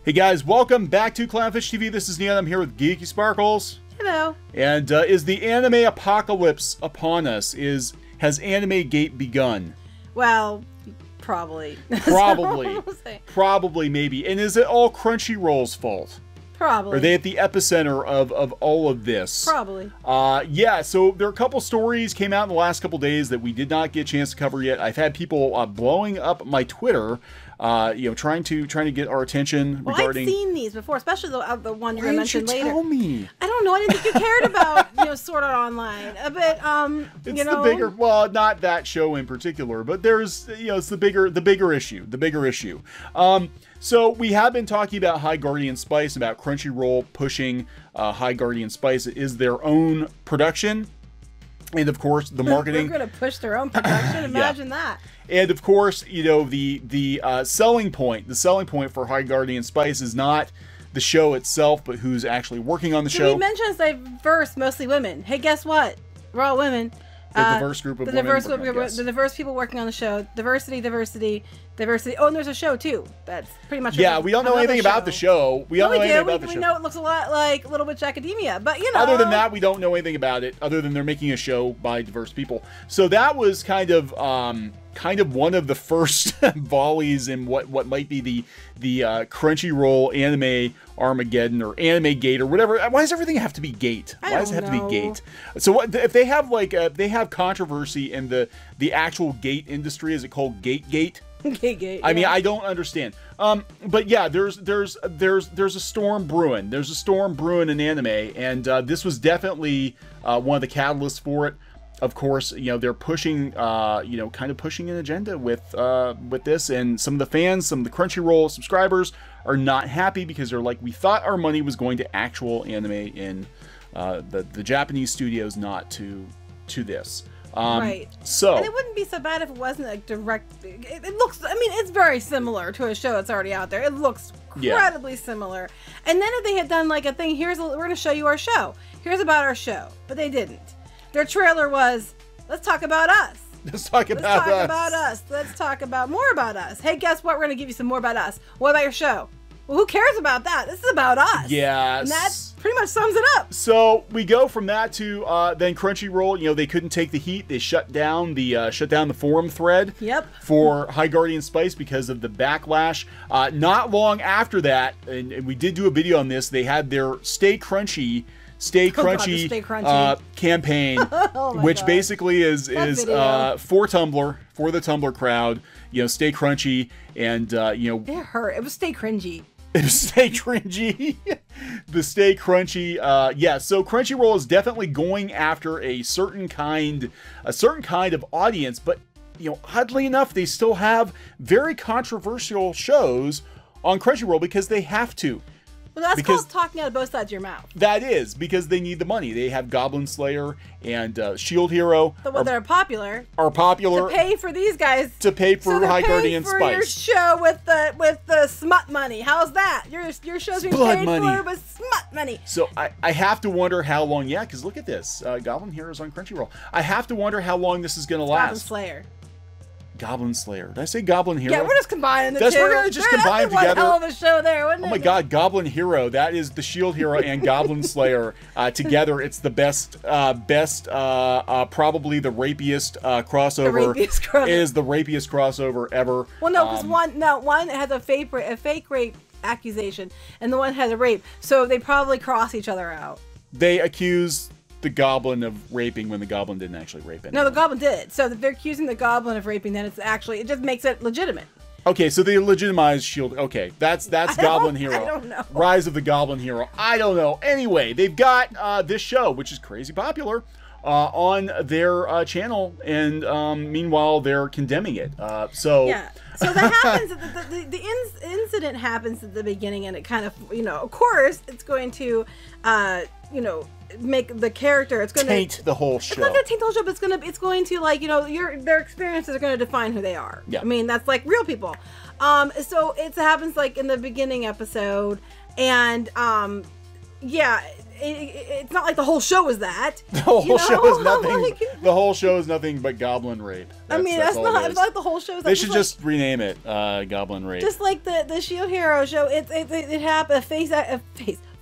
Hey guys, welcome back to Clownfish TV. This is Neon. I'm here with Geeky Sparkles. Hello. And is the anime apocalypse upon us? Has AnimeGate begun? Well, probably. Probably. Probably, maybe. And is it all Crunchyroll's fault? Probably. Are they at the epicenter of all of this? Probably. Yeah, so there are a couple stories came out in the last couple days that we did not get a chance to cover yet. I've had people blowing up my Twitter, trying to get our attention regarding. I've seen these before, especially the one you mentioned later. Tell me? I don't know. I didn't think you cared about Sword Art Online, but it's the bigger. Well, not that show in particular, but there's it's the bigger issue. The bigger issue. So we have been talking about High Guardian Spice, about Crunchyroll pushing High Guardian Spice. It is their own production. And of course, the marketing. They're going to push their own production. Imagine that. And of course, the selling point for High Guardian Spice is not the show itself, but who's actually working on the show. We mentioned it's diverse, mostly women. Hey, guess what? We're all women. The diverse group of women. The diverse people working on the show. Diversity. Oh, and there's a show too. That's pretty much. Yeah, we don't know anything about the show. We don't know anything about the show. We know it looks a lot like Little Witch Academia, but Other than that, we don't know anything about it. Other than they're making a show by diverse people. So that was kind of one of the first volleys in what might be the Crunchyroll anime Armageddon or AnimeGate or whatever. Why does everything have to be gate? Why does it have to be gate? So what if they have they have controversy in the actual gate industry? Is it called Gate? Gate. I mean, I don't understand. But yeah, there's a storm brewing. There's a storm brewing in anime, and this was definitely one of the catalysts for it. Of course, they're pushing, kind of pushing an agenda with this, and some of the fans, some of the Crunchyroll subscribers are not happy because they're like, we thought our money was going to actual anime in the Japanese studios, not to this. Right. So, and it wouldn't be so bad if it wasn't a direct. It looks. I mean, it's very similar to a show that's already out there. It looks incredibly similar. And then if they had done like a thing, we're going to show you our show. Here's about our show, but they didn't. Their trailer was, let's talk about us. Let's talk about us. Let's talk about more about us. Hey, guess what? We're going to give you some more about us. What about your show? Well, who cares about that? This is about us. Yes. And that pretty much sums it up. So we go from that to then Crunchyroll. They couldn't take the heat. They shut down the forum thread. Yep. For High Guardian Spice because of the backlash. Not long after that, and we did do a video on this. They had their Stay Crunchy campaign, which basically is for Tumblr, for the Tumblr crowd. Stay crunchy, and it hurt. It was Stay cringy. It was Stay cringy. The Stay crunchy. Yeah. So Crunchyroll is definitely going after a certain kind of audience, but oddly enough, they still have very controversial shows on Crunchyroll because they have to. Well, that's called talking out of both sides of your mouth. That is, because they need the money. They have Goblin Slayer and Shield Hero. The ones that are popular. To pay for these guys. To pay for High Guardian Spice. For your show with the smut money. How's that? Your show's being paid for with smut money. So I have to wonder how long. Yeah, because look at this. Goblin Hero's on Crunchyroll. I have to wonder how long this is going to last. Goblin Slayer. Goblin Slayer. Did I say Goblin Hero? Yeah, we're just combining the two. We're going to just combine them together. Hell of a show there, wouldn't it? Oh my God, Goblin Hero. That is the Shield Hero and Goblin Slayer together. It's the best, probably the rapiest crossover. It is the rapiest crossover ever. Well, no, because one has a fake rape accusation, and the one has a rape. So they probably cross each other out. They accuse the Goblin of raping when the Goblin didn't actually rape anyone. No, the Goblin did. So if they're accusing the Goblin of raping, then it just makes it legitimate. Okay, so they legitimize Shield. Okay, that's Goblin Hero. I don't know. Rise of the Goblin Hero. I don't know. Anyway, they've got this show, which is crazy popular, on their channel, and meanwhile they're condemning it. Yeah. So that happens. The incident happens at the beginning, and it kind of of course it's going to make the character. It's going to taint the whole show. It's not going to taint the whole show, but it's going to like their experiences are going to define who they are. Yeah. I mean that's like real people. So it happens like in the beginning episode, and yeah, it's not like the whole show is that. The whole show is nothing. The whole show is nothing but goblin rape. That's not. It's not the whole show. They should just rename it Goblin Rape. Just like the Shield Hero show, it happened.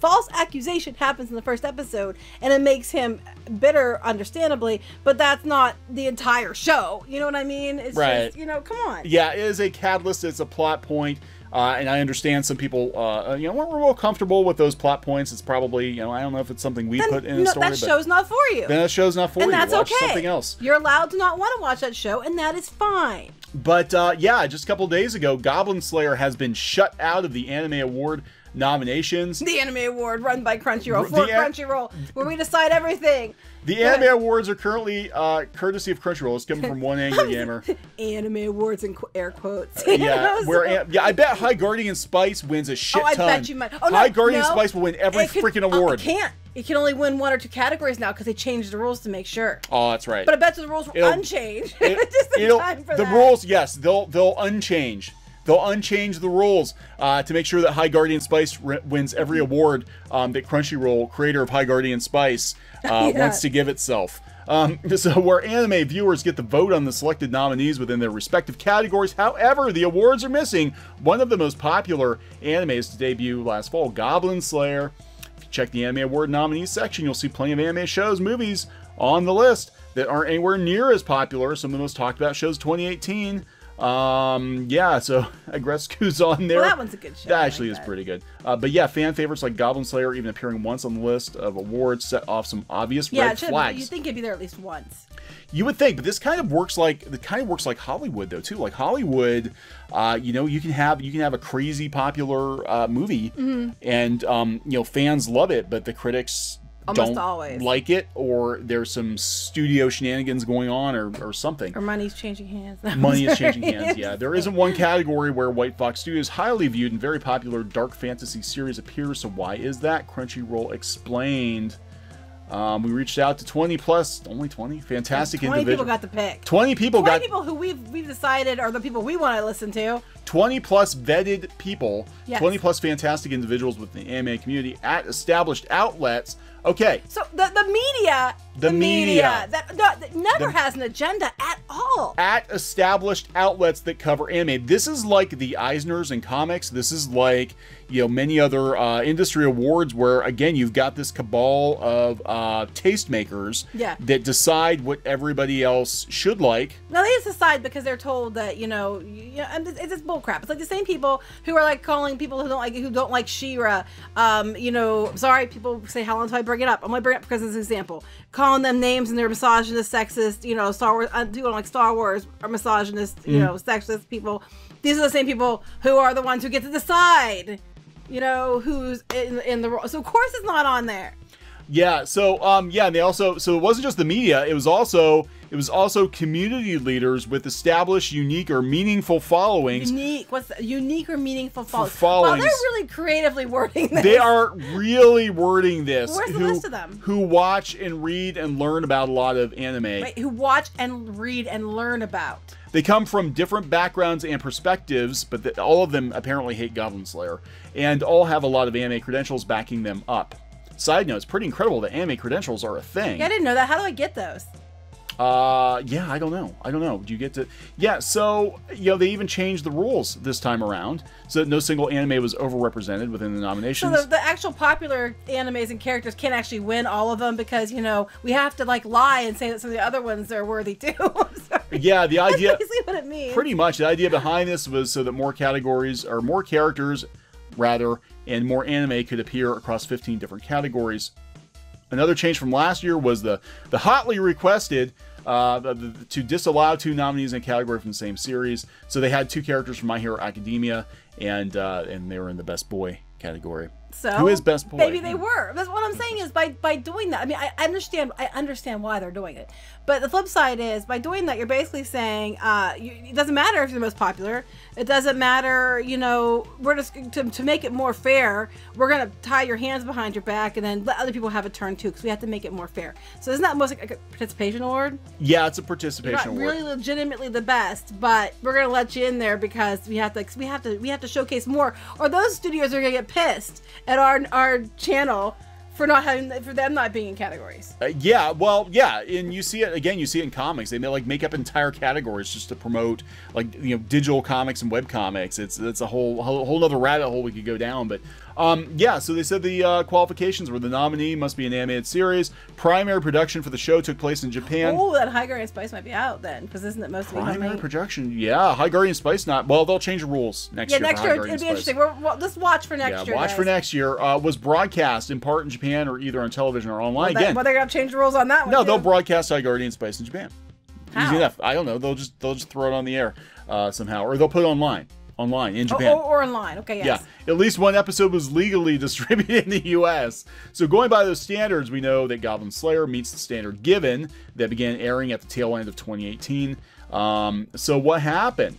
False accusation happens in the first episode, and it makes him bitter, understandably. But that's not the entire show. You know what I mean? It's just, come on. Yeah, it is a catalyst. It's a plot point. And I understand some people, we're real comfortable with those plot points. It's probably, I don't know if it's something we put in a story. That show's not for you. Then that show's not for you. And that's watch okay. Something else. You're allowed to not want to watch that show, and that is fine. But, just a couple days ago, Goblin Slayer has been shut out of the Anime Award nominations. The Anime Award run by Crunchyroll, Crunchyroll, where we decide everything. The Anime Awards are currently courtesy of Crunchyroll. It's coming from one angry gamer. Anime Awards in air quotes. I bet High Guardian Spice wins a shit ton. I bet you might. High Guardian Spice will win every freaking award. It can't. It can only win 1 or 2 categories now because they changed the rules to make sure. Oh, that's right. But I bet you the rules will unchanged. Just in time for the that. Rules, yes, they'll unchange. They'll unchange the rules to make sure that High Guardian Spice wins every award that Crunchyroll, creator of High Guardian Spice, wants to give itself. So where anime viewers get to vote on the selected nominees within their respective categories. However, the awards are missing one of the most popular animes to debut last fall, Goblin Slayer. If you check the Anime Award nominees section, you'll see plenty of anime shows, movies on the list that aren't anywhere near as popular. Some of the most talked about shows 2018. So Agrescu's on there. Well, that one's a good show. That actually is pretty good. But yeah, fan favorites like Goblin Slayer even appearing once on the list of awards set off some obvious red flags. You'd think it'd be there at least once. You would think, but this kind of works like Hollywood though too. Like Hollywood, you can have a crazy popular movie, and fans love it, but the critics almost don't always like it, or there's some studio shenanigans going on, or something. Or money's changing hands. Money is changing hands, yeah. There isn't one category where White Fox Studios' highly viewed and very popular dark fantasy series appears, so why is that? Crunchyroll explained. We reached out to 20 plus, only 20, fantastic 20 individuals. people got the pick. 20 people who we've decided are the people we want to listen to. 20 plus vetted people, yes. 20 plus fantastic individuals within the anime community at established outlets. Okay. So the media that never has an agenda at all. At established outlets that cover anime. This is like the Eisners in comics. This is like, many other industry awards where, again, you've got this cabal of tastemakers that decide what everybody else should like. No, they just decide because they're told that, and it's just bullcrap. It's like the same people who are like calling people who don't like She-Ra. Sorry, people say, how long do I bring it up? I'm going to bring it up because it's an example. Calling them names and they're misogynist, sexist, Star Wars, people like Star Wars are misogynist, sexist people. These are the same people who are the ones who get to decide, who's in the role. So of course it's not on there. Yeah. So and they also, so it wasn't just the media. It was also community leaders with established, unique, or meaningful followings. What's that? Unique or meaningful followings? Well, they're really creatively wording this. They are really wording this. Where's the list of them? Who watch and read and learn about a lot of anime. Wait, who watch and read and learn about. They come from different backgrounds and perspectives, but all of them apparently hate Goblin Slayer, and all have a lot of anime credentials backing them up. Side note, it's pretty incredible that anime credentials are a thing. Yeah, I didn't know that. How do I get those? I don't know. Do you get to? Yeah, so, they even changed the rules this time around so that no single anime was overrepresented within the nominations. So the actual popular animes and characters can't actually win all of them because, we have to lie and say that some of the other ones are worthy too. I'm sorry. Yeah, the idea. That's basically what it means. Pretty much. The idea behind this was so that more characters, and more anime could appear across 15 different categories. Another change from last year was the hotly requested to disallow 2 nominees in a category from the same series. So they had 2 characters from My Hero Academia, and they were in the Best Boy category. So who is Best Boy? Maybe they were. That's what I'm saying is by doing that. I mean, I understand why they're doing it, but the flip side is by doing that, you're basically saying it doesn't matter if you're the most popular. It doesn't matter. We're just to make it more fair. We're gonna tie your hands behind your back and then let other people have a turn too, because we have to make it more fair. So isn't that most like a participation award? Yeah, it's a participation award. You're not really legitimately the best, but we're gonna let you in there because we have to showcase more, or those studios are gonna get pissed at our channel for them not being in categories. Yeah, well, yeah, and you see it again. You see it in comics. They make up entire categories just to promote, like, digital comics and web comics. It's a whole other rabbit hole we could go down. But yeah, so they said the qualifications were the nominee must be an animated series. Primary production for the show took place in Japan. Oh, that High Guardian Spice might be out then, because isn't it mostly primary production? Yeah, High Guardian Spice not. Well, they'll change the rules next year. Yeah, next year it'll be interesting. We'll just watch for next year. Watch guys. for next year. Was broadcast in part in Japan or either on television or online. Well, they're gonna change the rules on that one. No, they'll broadcast High Guardian Spice in Japan. How? Easy enough. I don't know. They'll just throw it on the air somehow, or they'll put it online in Japan. Or online. Okay, yes. Yeah. At least one episode was legally distributed in the U.S. So going by those standards, we know that Goblin Slayer meets the standard given that began airing at the tail end of 2018. So what happened?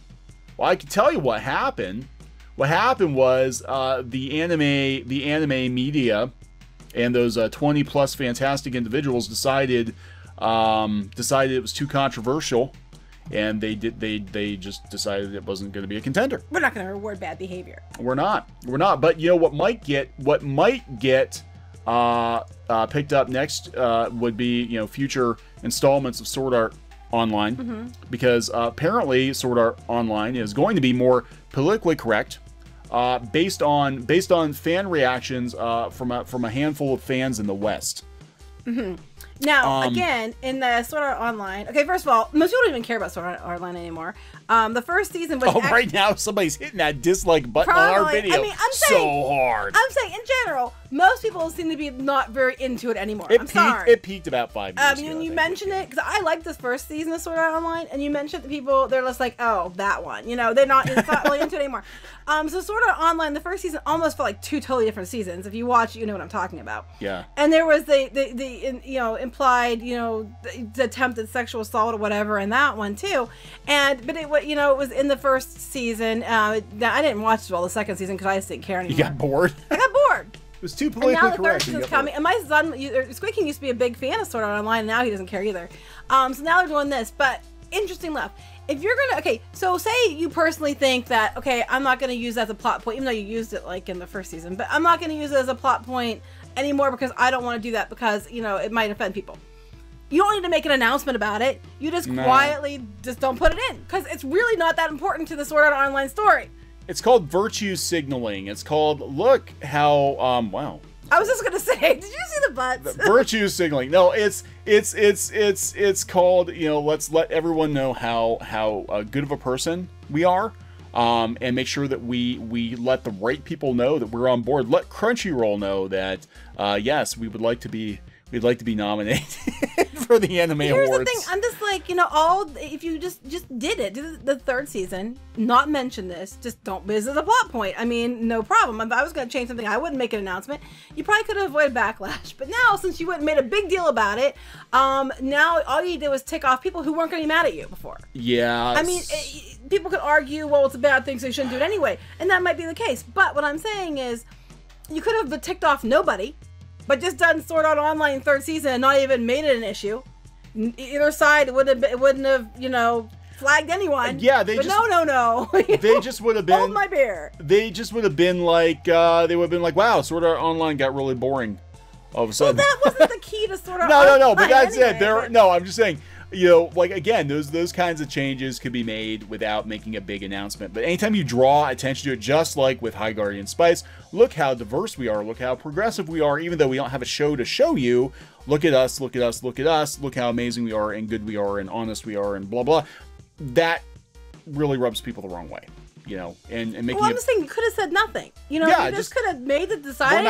Well, I can tell you what happened. What happened was the anime media and those 20+ fantastic individuals decided it was too controversial. And they just decided it wasn't going to be a contender. We're not going to reward bad behavior. We're not. But what might get picked up next would be future installments of Sword Art Online, because apparently Sword Art Online is going to be more politically correct, based on fan reactions from a handful of fans in the West. Now, again, in the Sword Art Online, okay, first of all, most people don't even care about Sword Art Online anymore. The first season was right now somebody's hitting that dislike button on our video. I mean, I'm saying, so hard. I'm saying, in general, most people seem to be not very into it anymore. It peaked about 5 years ago. You mentioned it, because I liked this first season of Sword Art Online, and you mentioned the people, they're just like, oh, that one. They're not really into it anymore. So Sword Art Online, the first season almost felt like 2 totally different seasons. If you watch, you know what I'm talking about. Yeah. And there was the implied, the attempted sexual assault or whatever in that one too. But it was in the first season. I didn't watch the second season because I just didn't care anymore. You got bored? I got bored. It was too politically correct. And now the third season's coming. And my son, Squeaking, used to be a big fan of Sword Art Online, and now he doesn't care either. So now they're doing this. But interesting enough, if you're gonna, so say you personally think that, I'm not gonna use that as a plot point, even though you used it like in the first season, but I'm not gonna use it as a plot point anymore because I don't want to do that because it might offend people. You don't need to make an announcement about it. You just quietly just don't put it in, because it's really not that important to the Sword Art Online story. It's called virtue signaling. It's called, look how wow. I was just gonna say, did you see the butts? Virtue signaling. No, it's called, let's let everyone know how good of a person we are, and make sure that we let the right people know that we're on board. Let Crunchyroll know that yes, we'd like to be nominated for the Anime Awards. Here's the thing, I'm just like, if you just did it, do the third season, not mention this, just don't visit the plot point. I mean, no problem. If I was going to change something, I wouldn't make an announcement. You probably could have avoided backlash. But now, since you went and made a big deal about it, now all you did was tick off people who weren't going to be mad at you before. Yeah. I mean, people could argue, well, it's a bad thing, so you shouldn't do it anyway. And that might be the case. But what I'm saying is, you could have ticked off nobody, but just done Sword Art Online third season and not even made it an issue. Either side, it wouldn't have flagged anyone. Yeah, no. They just would have been. Hold my beer. They just would have been like, wow, Sword Art Online got really boring all of a sudden. Well, that wasn't the key to Sword Art Online. No, but that's anyway, it. No, I'm just saying. Again, those kinds of changes could be made without making a big announcement. But anytime you draw attention to it, just like with High Guardian Spice, look how diverse we are, look how progressive we are, even though we don't have a show to show you. Look at us, look at us, look at us, look how amazing we are and good we are and honest we are and blah, blah. That really rubs people the wrong way. And making I'm just saying, you could have said nothing. You just could have made the decision. We're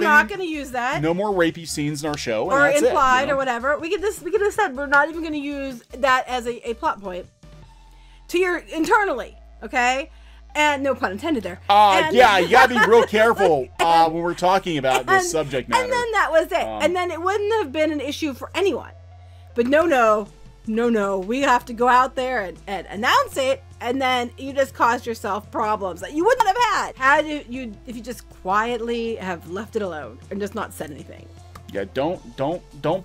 not going to use that. No more rapey scenes in our show. Or and that's implied or whatever. We could have said we're not even going to use that as a plot point to your internally, okay? And no pun intended there. You gotta be real careful when we're talking about this subject matter. And then that was it. And then it wouldn't have been an issue for anyone. But no, we have to go out there and announce it, and then you just caused yourself problems that you wouldn't have had if you just quietly have left it alone and just not said anything. Yeah, don't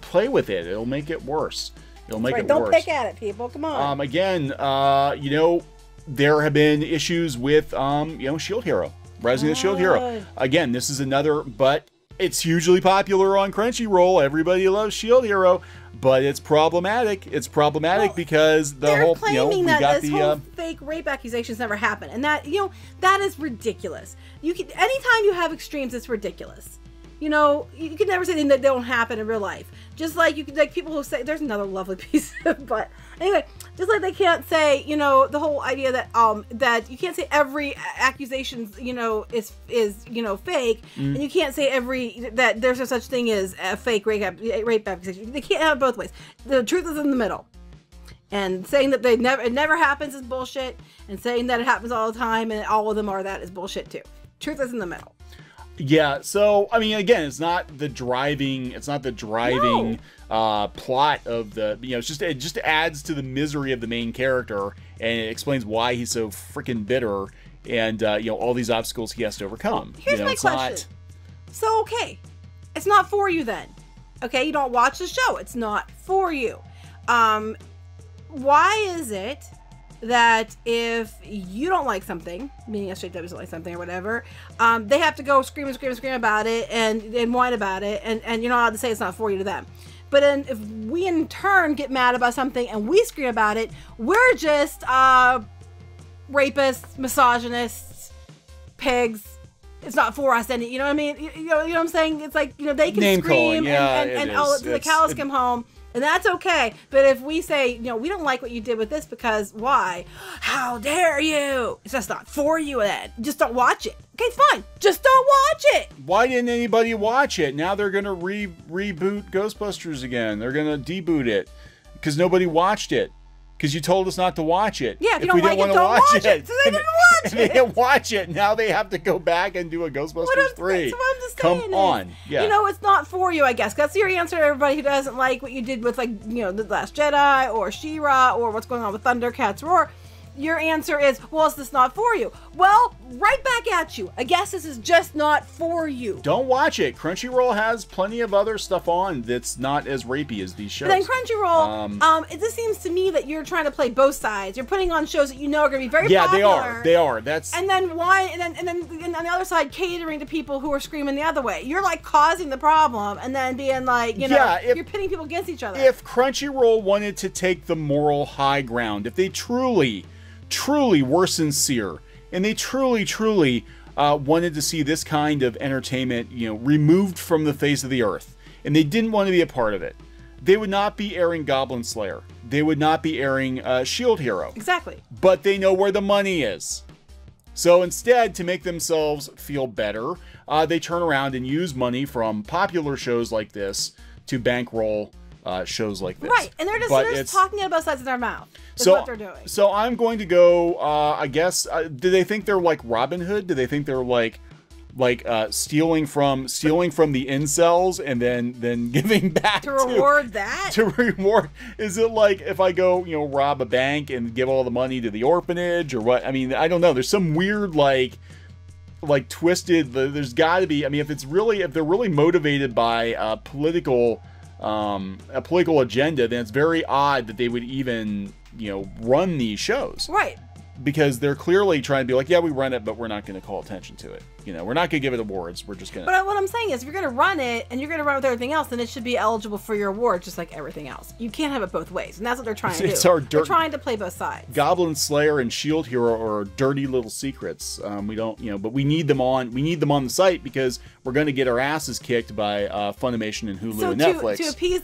play with it. It'll make it worse. It'll make it worse. Don't pick at it, people. Come on. Again, there have been issues with Shield Hero, Rising of the Shield Hero. Again, this is another, but It's hugely popular on Crunchyroll. Everybody loves Shield Hero, but it's problematic. It's problematic because the whole, claiming that this whole fake rape accusations never happened, and that that is ridiculous. Anytime you have extremes, it's ridiculous. You can never say that they don't happen in real life. Just like people who say, there's another lovely piece, but anyway, just like they can't say, the whole idea that that you can't say every accusation, is fake, and you can't say that there's no such thing as a fake rape accusation. They can't have it both ways. The truth is in the middle. And saying that it never happens is bullshit, and saying that it happens all the time and all of them are that is bullshit too. Truth is in the middle. Yeah, so I mean, again, it's not the driving plot of the, it just adds to the misery of the main character, and it explains why he's so freaking bitter, and all these obstacles he has to overcome. Here's my question. So okay, it's not for you then. Okay, you don't watch the show. It's not for you. Why is it that if you don't like something, meaning a straight doesn't like something or whatever, they have to go scream about it and whine about it, and you're not allowed to say it's not for you to them. But then if we in turn get mad about something and we scream about it, we're just rapists, misogynists, pigs. It's not for us, and you know what I mean? You know what I'm saying? It's like, they can name scream calling. Yeah, and the cows come home. And that's okay. But if we say, we don't like what you did with this because why? How dare you? It's just not for you then. Just don't watch it. Okay, fine. Just don't watch it. Why didn't anybody watch it? Now they're going to reboot Ghostbusters again. They're going to deboot it because nobody watched it. Because you told us not to watch it. Yeah, if you don't like it, don't watch it. So they didn't watch it. They didn't watch it. Now they have to go back and do a Ghostbusters 3. So what I'm just saying Come on. Yeah. It's not for you, I guess. That's your answer to everybody who doesn't like what you did with, The Last Jedi or She-Ra or what's going on with Thundercats Roar. Your answer is, well, is this not for you? Well, right back at you. I guess this is just not for you. Don't watch it. Crunchyroll has plenty of other stuff on that's not as rapey as these shows. But then Crunchyroll, it just seems to me that you're trying to play both sides. You're putting on shows that you know are going to be very popular. Yeah, they are. That's. And then why? And then on the other side, catering to people who are screaming the other way. You're like causing the problem, and then being like, you're pitting people against each other. If Crunchyroll wanted to take the moral high ground, if they truly were sincere, and they truly wanted to see this kind of entertainment, removed from the face of the earth, and they didn't want to be a part of it, they would not be airing Goblin Slayer. They would not be airing Shield Hero. Exactly. But they know where the money is. So instead, to make themselves feel better, they turn around and use money from popular shows like this to bankroll shows like this. Right, and they're just talking about sides of their mouth. That's what they're doing. So I'm going to go, I guess, do they think they're like Robin Hood? Do they think they're like stealing from the incels and then giving back to reward that? To reward, is it like if I go, rob a bank and give all the money to the orphanage, or what? I mean, I don't know. There's some weird like twisted, there's got to be, I mean, if they're really motivated by a political agenda, then it's very odd that they would even, run these shows. Right. Because they're clearly trying to be like, yeah, we run it, but we're not going to call attention to it. We're not going to give it awards. We're just going to... But what I'm saying is, if you're going to run it, and you're going to run with everything else, then it should be eligible for your award, just like everything else. You can't have it both ways, and that's what they're trying to do. They're trying to play both sides. Goblin Slayer and Shield Hero are dirty little secrets. We don't, but we need them on the site because we're going to get our asses kicked by Funimation and Hulu and Netflix. To appease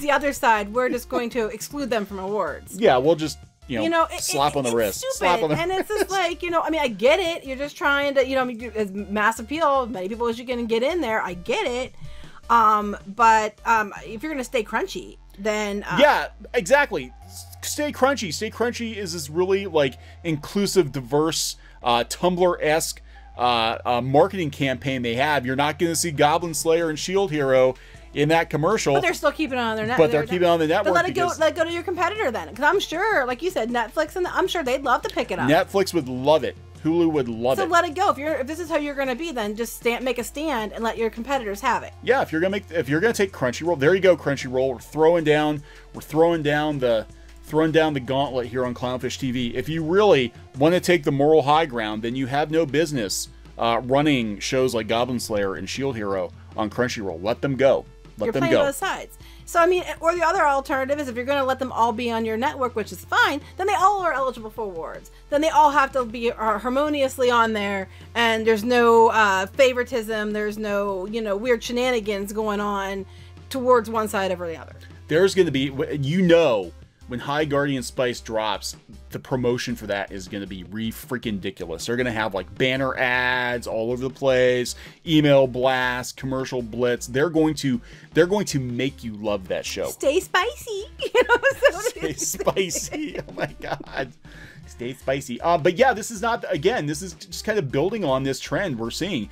the other side, we're just going to exclude them from awards. Yeah, we'll just... slap on the wrist. Stupid. Slap on the and it's just like, I mean, I get it. You're just trying to, as mass appeal, many people as you can get in there. I get it. But if you're going to stay crunchy, then... yeah, exactly. Stay crunchy. Stay crunchy is this really, inclusive, diverse, Tumblr-esque marketing campaign they have. You're not going to see Goblin Slayer and Shield Hero in that commercial. But they're still keeping it on their network. But they're keeping it on the network. But let it go to your competitor then. Because I'm sure, like you said, Netflix, and I'm sure they'd love to pick it up. Netflix would love it. Hulu would love it. So let it go. If this is how you're going to be, then just make a stand and let your competitors have it. Yeah, if you're going to take Crunchyroll, there you go, Crunchyroll. We're throwing down the gauntlet here on Clownfish TV. If you really want to take the moral high ground, then you have no business running shows like Goblin Slayer and Shield Hero on Crunchyroll. Let them go. Let them go. You're playing both sides. So, I mean, or the other alternative is if you're going to let them all be on your network, which is fine, then they all are eligible for awards. Then they all have to be harmoniously on there, and there's no favoritism, there's no, you know, weird shenanigans going on towards one side over the other. There's going to be, you know, when High Guardian Spice drops, the promotion for that is going to be freaking ridiculous. They're going to have like banner ads all over the place, email blasts, commercial blitz. They're going to make you love that show. Stay spicy. You know, stay spicy. Oh my God. Stay spicy. But yeah, this is not, again, this is just kind of building on this trend we're seeing.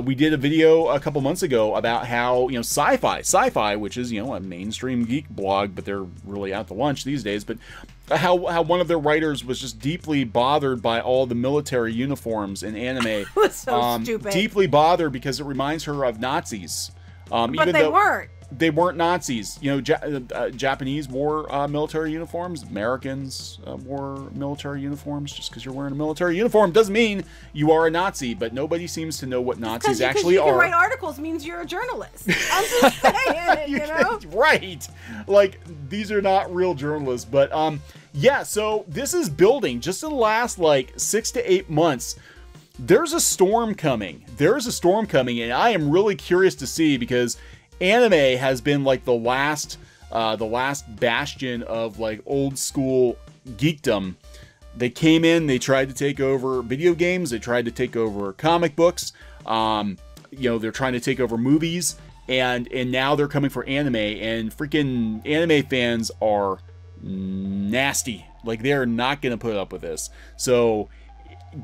We did a video a couple months ago about how, you know, SyFy, which is, you know, a mainstream geek blog, but they're really out to lunch these days, but how one of their writers was just deeply bothered by all the military uniforms in anime. It was so stupid. Deeply bothered because it reminds her of Nazis. But they weren't. They weren't Nazis. You know, Japanese wore military uniforms. Americans wore military uniforms. Just because you're wearing a military uniform doesn't mean you are a Nazi. But nobody seems to know what Nazis actually are. Because you can write articles means you're a journalist. I'm just saying, you know? Right. Like, these are not real journalists. But, yeah, so this is building. Just in the last, like, 6 to 8 months, there's a storm coming. There's a storm coming, and I am really curious to see because anime has been like the last bastion of like old school geekdom. They came in, they tried to take over video games, they tried to take over comic books, you know, they're trying to take over movies, and now they're coming for anime, and freaking anime fans are nasty. Like, they're not gonna put up with this. So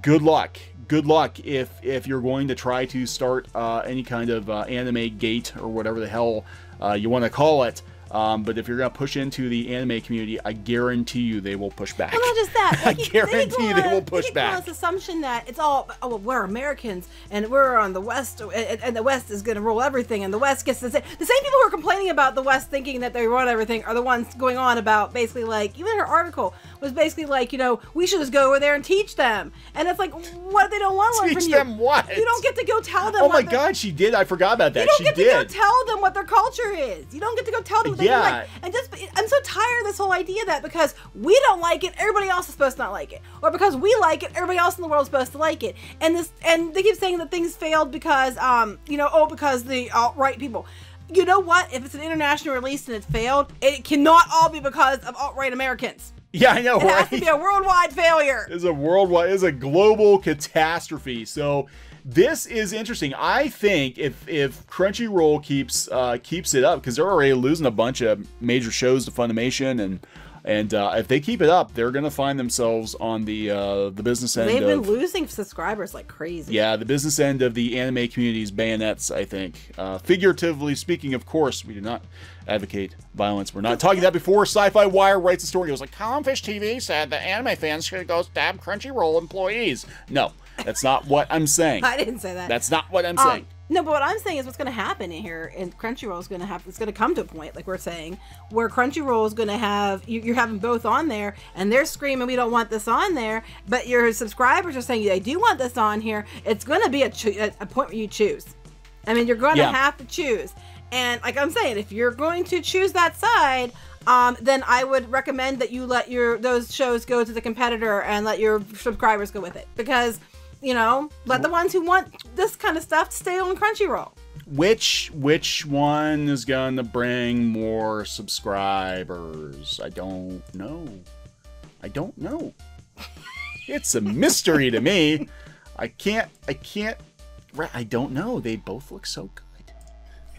good luck. Good luck if you're going to try to start any kind of AnimeGate or whatever the hell you want to call it. But if you're going to push into the anime community, I guarantee you they will push back. Well, not just that. I guarantee you they will push back. This assumption that it's all, oh, well, we're Americans and we're on the West, and the West is going to rule everything, and the West gets to say. The same people who are complaining about the West thinking that they run everything are the ones going on about basically like, even her article was basically like, you know, we should just go over there and teach them. And it's like, what if they don't want to learn from you? Teach them what? You don't get to go tell them. Oh my God, she did. I forgot about that. You don't get to go tell them what their culture is. You don't get to go tell them what they like. And just, I'm so tired of this whole idea that because we don't like it, everybody else is supposed to not like it, or because we like it, everybody else in the world is supposed to like it. And they keep saying that things failed because, you know, oh, because the alt-right people. You know what? If it's an international release and it failed, it cannot all be because of alt-right Americans. Yeah, I know, right? It has to be a worldwide failure. It's a global catastrophe. So this is interesting. I think if Crunchyroll keeps it up, because they're already losing a bunch of major shows to Funimation, and if they keep it up, they're gonna find themselves on the business end. They've been losing subscribers like crazy. Yeah, the business end of the anime community's bayonets, I think. Figuratively speaking, of course, we do not advocate violence. We're not talking that before. SyFy Wire writes a story. It was like, CLOWNFISH TV said that anime fans should go stab Crunchyroll employees. No, that's not what I'm saying. I didn't say that. That's not what I'm saying. No, but what I'm saying is what's going to happen in here, and Crunchyroll is going to have, it's going to come to a point, like we're saying, where Crunchyroll is going to have, you're having both on there, and they're screaming, we don't want this on there, but your subscribers are saying they do want this on here. It's going to be a point where you choose. I mean, you're going to have to choose. And like I'm saying, if you're going to choose that side, then I would recommend that you let those shows go to the competitor and let your subscribers go with it. Because, you know, let the ones who want this kind of stuff stay on Crunchyroll. Which one is going to bring more subscribers? I don't know. I don't know. It's a mystery to me. I don't know. They both look so good.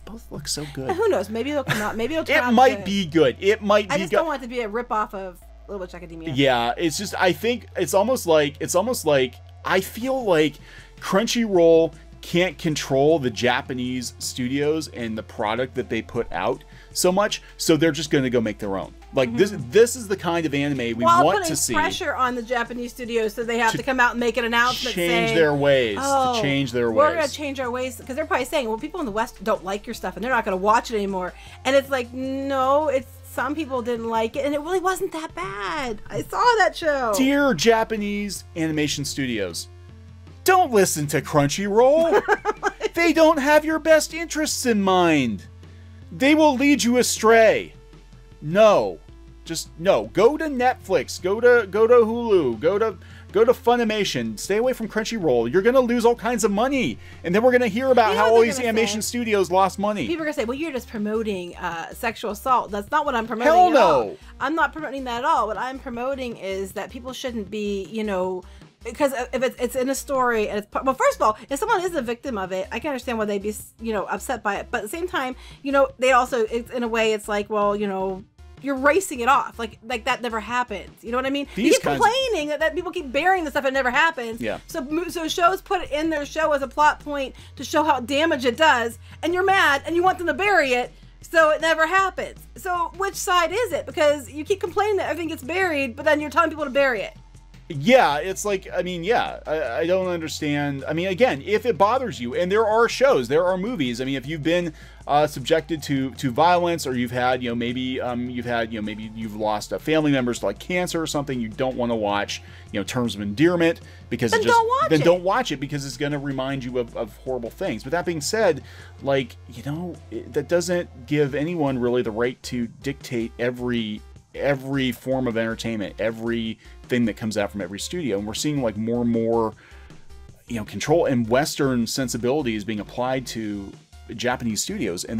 Both look so good. Who knows? Maybe it'll come out. Maybe it'll turn out It might be good. It might be good. I just don't want it to be a ripoff of Little Witch Academia. Yeah, it's just, I think it's almost like I feel like Crunchyroll can't control the Japanese studios and the product that they put out so much, so they're just going to go make their own. Like, this is the kind of anime we want to see. While putting pressure on the Japanese studios, so they have to come out and make an announcement saying, to change their ways. We're going to change our ways, because they're probably saying, well, people in the West don't like your stuff, and they're not going to watch it anymore. And it's like, no, some people didn't like it, and it really wasn't that bad. I saw that show. Dear Japanese animation studios, Don't listen to Crunchyroll. They don't have your best interests in mind. They will lead you astray. No. Just no. Go to Netflix. Go to Hulu. Go to Funimation. Stay away from Crunchyroll. You're gonna lose all kinds of money, and then we're gonna hear about how all these animation studios lost money. People are gonna say, "Well, you're just promoting sexual assault." That's not what I'm promoting. Hell at no. all. I'm not promoting that at all. What I'm promoting is that people shouldn't be, you know, because if it's in a story and it's, well, first of all, if someone is a victim of it, I can understand why they'd be, you know, upset by it. But at the same time, you know, they also, it's in a way, it's like, well, you know, you're racing it off, like that never happened. You know what I mean? You keep complaining that people keep burying the stuff that never happens. Yeah. So shows put it in their show as a plot point to show how damage it does, and you're mad and you want them to bury it, so it never happens. So which side is it? Because you keep complaining that everything gets buried, but then you're telling people to bury it. Yeah, it's like, I mean, yeah, I don't understand. I mean, again, if it bothers you, and there are shows, there are movies. I mean, if you've been subjected to violence, or you've had, you know, maybe maybe you've lost family members to like cancer or something, you don't want to watch, you know, Terms of Endearment, because then don't watch it because it's going to remind you of horrible things. But that being said, like, you know, that doesn't give anyone really the right to dictate every form of entertainment, everything that comes out from every studio. And we're seeing like more and more, you know, control and Western sensibilities being applied to Japanese studios, and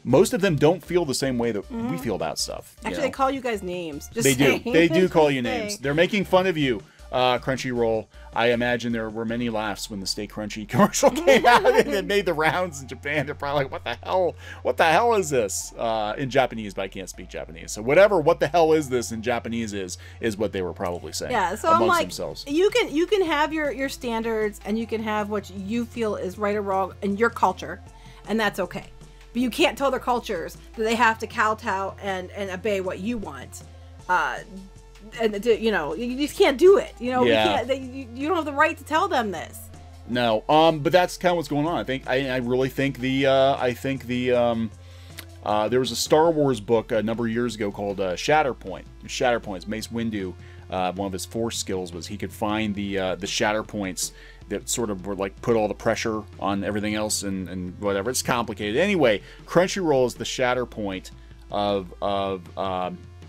most of them don't feel the same way that we feel about stuff. Actually, they call you guys names. Just they saying. do. They do call you names. They're making fun of you, Crunchyroll. I imagine there were many laughs when the Stay Crunchy commercial came out and it made the rounds in Japan. They're probably like, what the hell? What the hell is this? In Japanese, but I can't speak Japanese. So whatever, what the hell is this in Japanese is what they were probably saying. Yeah, so amongst I'm like, themselves. You can have your standards, and you can have what you feel is right or wrong in your culture, and that's okay. But you can't tell their cultures that they have to kowtow and obey what you want. And you know, you just can't do it. You know, you don't have the right to tell them this. No, but that's kind of what's going on. I really think there was a Star Wars book a number of years ago called Shatterpoint. Shatterpoints. Mace Windu, one of his force skills was he could find the Shatterpoints that sort of were like put all the pressure on everything else and whatever. It's complicated. Anyway, Crunchyroll is the Shatterpoint of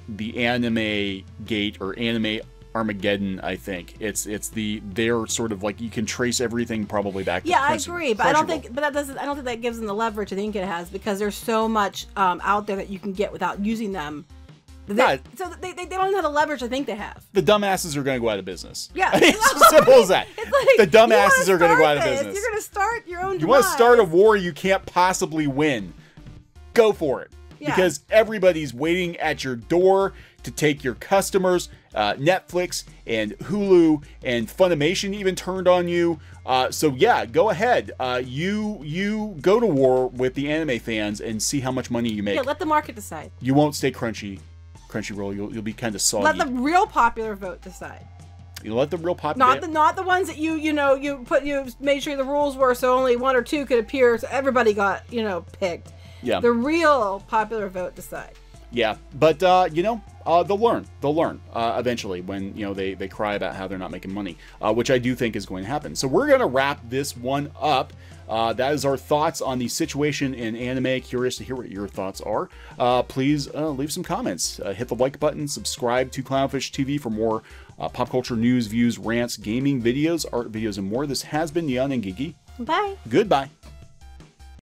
the AnimeGate or Anime Armageddon. I think they're sort of like, you can trace everything probably back to I agree, but I don't think that gives them the leverage I think it has, because there's so much out there that you can get without using them. So they don't even have the leverage I think they have. The dumbasses are going to go out of business. Yeah. It's as simple as that. Like, the dumbasses are going to go out of business. You're going to start your own You want to start a war you can't possibly win. Go for it. Yeah. Because everybody's waiting at your door to take your customers. Netflix and Hulu and Funimation even turned on you. So yeah, go ahead. You go to war with the anime fans and see how much money you make. Yeah, let the market decide. You won't stay Crunchyroll. You'll be kind of soggy. Let the real popular vote decide. You let the real popular, not the ones that you made sure the rules were so only one or two could appear, so everybody got picked. Yeah. The real popular vote decide. Yeah, but they'll learn. They'll learn eventually when they cry about how they're not making money, which I do think is going to happen. So we're gonna wrap this one up. That is our thoughts on the situation in anime. Curious to hear what your thoughts are. Please leave some comments. Hit the like button. Subscribe to CLOWNFISH TV for more pop culture news, views, rants, gaming videos, art videos, and more. This has been Neon and Geeky. Bye. Goodbye.